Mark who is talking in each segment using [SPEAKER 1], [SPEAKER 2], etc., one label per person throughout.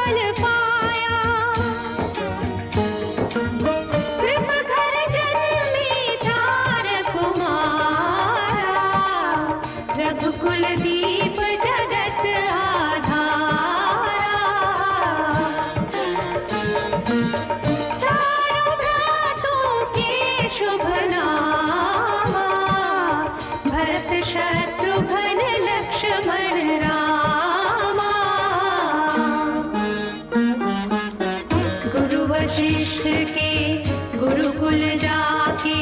[SPEAKER 1] फल पाया। कृप घर जन्मे चार कुमारा, रघुकुल दीप जगत आधारा। चारों भ्रातों के शुभ नामा, भरत शत्रुघ्न लक्ष्मण रामा। गुरु वशिष्ठ के गुरुकुल जाके,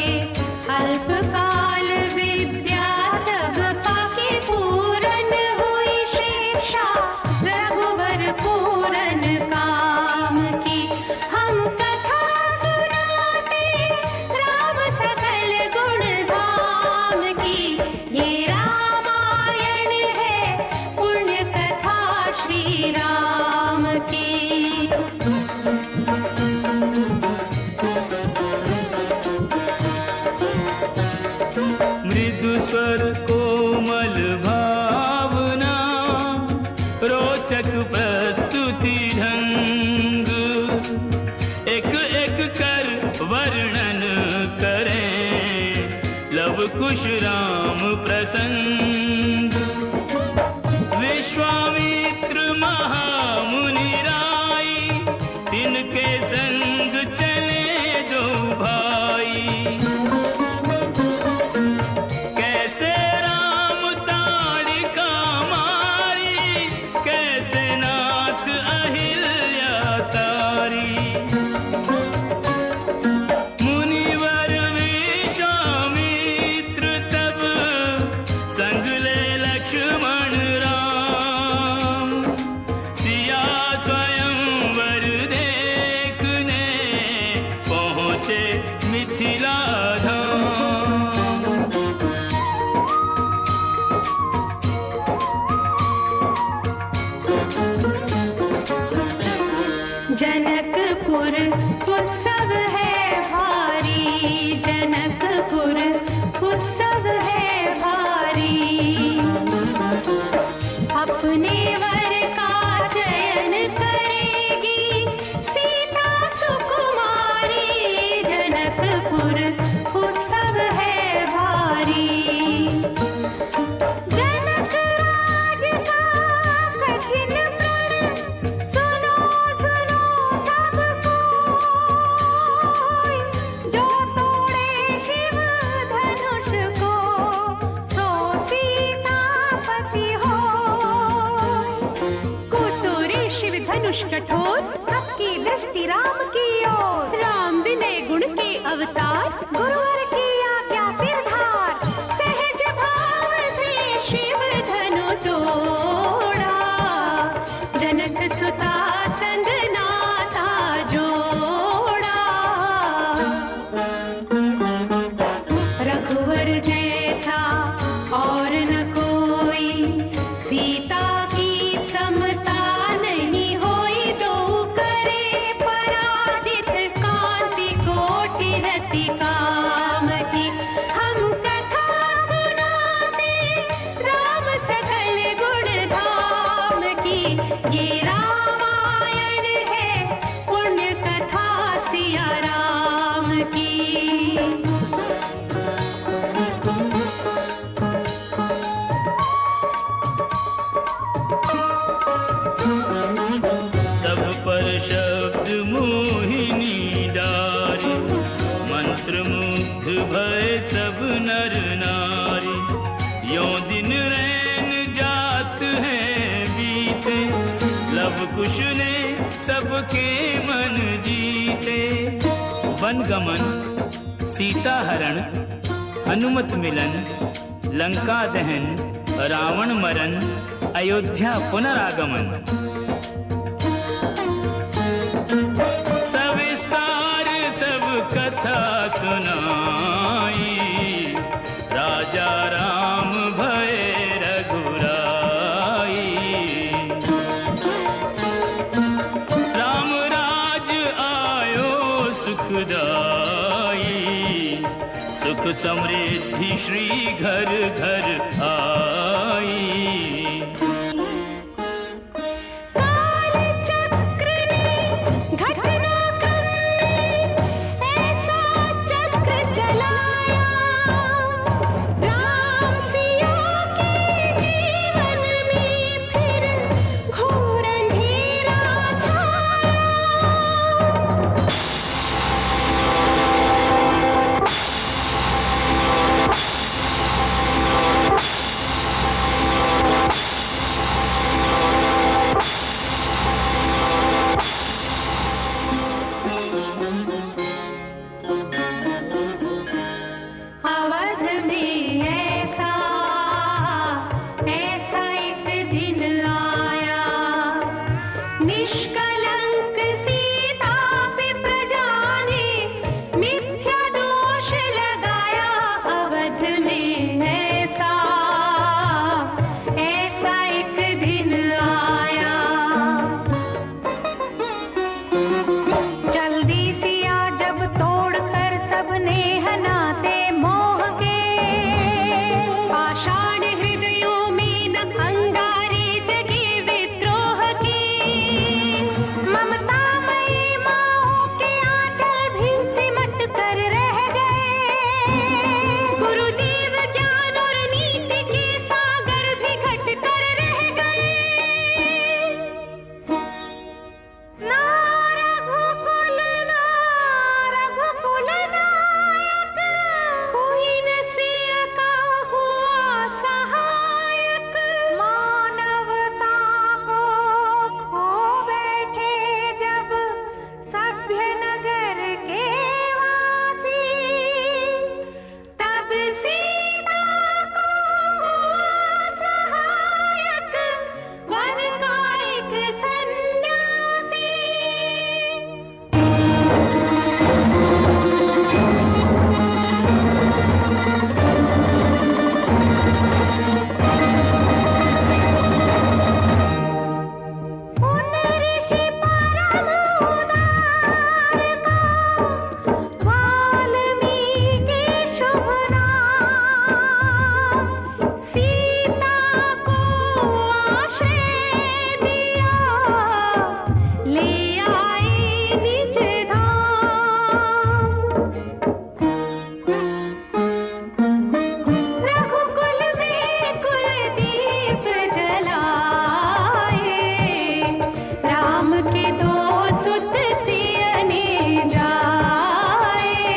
[SPEAKER 1] अल्पकाल विद्या सब पाके। पूरन हुई शिक्षा रघुवर पूरन काम की। हम कथा सुनाते राम सकल गुण धाम की। ये रामायण है पुण्य कथा श्री राम की।
[SPEAKER 2] मृदु स्वर कोमल भावना, रोचक प्रस्तुति ढंग। एक एक कर वर्णन करें, लव कुश राम प्रसंग। विश्वामित्र महामुनि राई, तिनके संग चले दो भाई। कैसे राम ताड़िका मारी, कैसे नाथ अहिल्या तारी। मुनिवर विश्वामित्र तब, संग ले लक्ष्मण राम। सिया स्वयंवर देखने, पहुँचे मिथिला धाम।
[SPEAKER 1] जनकपुर उत्सव है भारी, जनकपुर उत्सव है भारी। अपने वर का चयन करेगी सीता सुकुमारी। जनकपुर उत्सव है भारी। जनक राज का कठिन प्रण, सुनो सुनो सब कोई। जो तोड़े शिव धनुष को, सो सीतापति होय। कुतुरी शिव धनुष कठोर, सबकी दृष्टि राम की ओर। राम विनय गुण के अवतार, गुरुवर की आज्ञा सिरधार। सहज भाव से शिव धनु तोड़ा, जनक सुता संग नाता जोड़ा। रघुवर जैसा और न कोई, सीता की समता नहीं होई। दो करे पराजित, कांति कोटि रति काम की। हम कथा सुनाते राम सकल गुण धाम की। ये रामायण है पुण्य कथा सिया राम की।
[SPEAKER 2] सब पर शब्द मोहिनी डारी, मंत्र मुग्ध भय सब नर नारी। यों दिन रैन जात हैं बीते, लव कुश ने सबके मन जीते। वन गमन, सीता हरण, हनुमत मिलन, लंका दहन, रावण मरण, अयोध्या पुनरागमन। सविस्तार सब कथा सुनाई, राजा राम भय रघुराई। राम राज आयो सुखदाई, सुख समृद्धि श्री घर घर आई।
[SPEAKER 1] काल चक्र निष्कलंक सीता पे प्रजा ने मिथ्या दोष लगाया अवध में। ऐसा एक दिन आया। जल्दी सिया जब तोड़कर सबने हनाते मोह के, आषाढ़ हृदयों में न अंगारे जगे विद्रोह की। ममतामयी माओं के आंचल भी सिमट कर रह गए। गुरुदेव ज्ञान और नीति के सागर भी घट कर रह गए। ना रघुकुल नायक, कोई न सिया का हुआ सहायक। मानवता को खो बैठे जब सभ्य नगर के वासी, तब सीता को हुआ सहायक वन का एक सन्यासी। उन ऋषि परम उदार का वाल्मीकि शुभ नाम, सीता को आश्रय दिया, ले आए निज धाम। रघुकुल में कुलदीप जलाए, राम के दो सुत सियने जाए।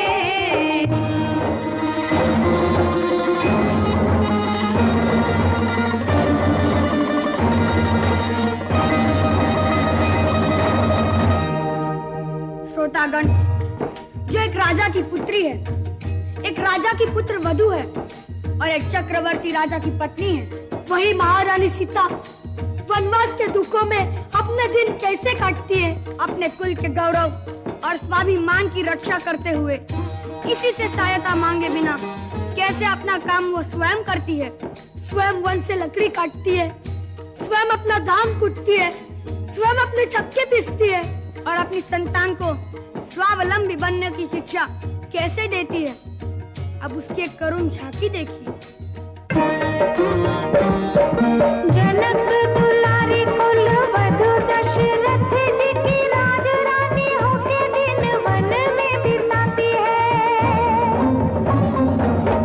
[SPEAKER 3] श्रोतागण, जो एक राजा की पुत्री है, एक राजा की पुत्र वधू है और एक चक्रवर्ती राजा की पत्नी है, वही महारानी सीता वनवास के दुखों में अपने दिन कैसे काटती है, अपने कुल के गौरव और स्वाभिमान की रक्षा करते हुए, किसी से सहायता मांगे बिना कैसे अपना काम वो स्वयं करती है। स्वयं वन से लकड़ी काटती है, स्वयं अपना धान कूटती है, स्वयं अपने चक्के पीसती है और अपनी संतान को स्वावलंबी बनने की शिक्षा कैसे देती है। अब उसकी एक करुण झांकी देखिए।
[SPEAKER 1] जनक दुलारी कुल वधु दशरथ जी की राज रानी होके दिन वन में बिताती है।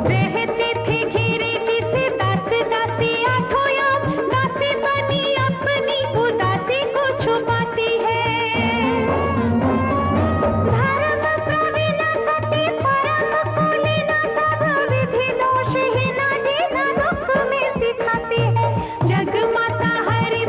[SPEAKER 1] रहती थी घिरी जिसे दास दासी आठों याम, दासी बनी अपनी उदासी को छुपाती है। धर्म प्रवीण सती परम कुलीन, सब विधि दोषहीन जिन दुख में सिखाती है। जगमाता हरि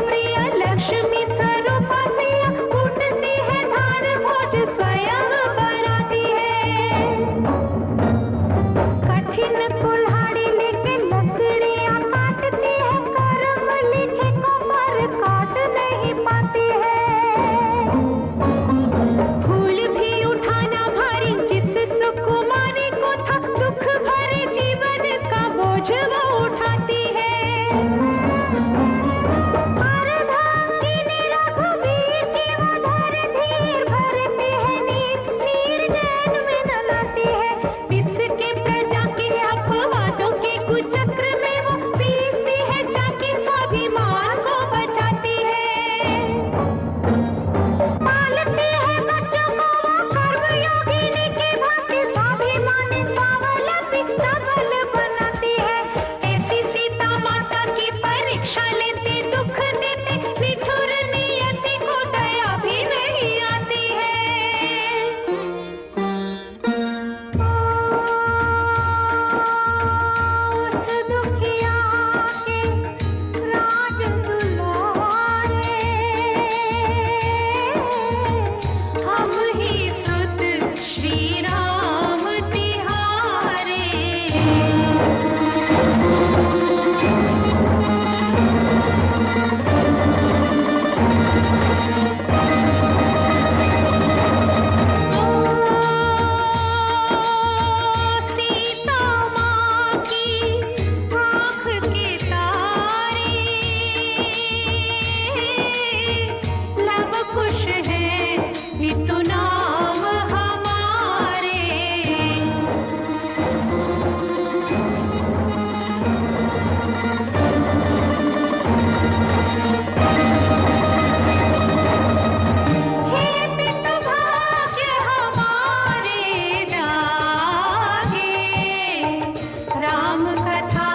[SPEAKER 1] कथा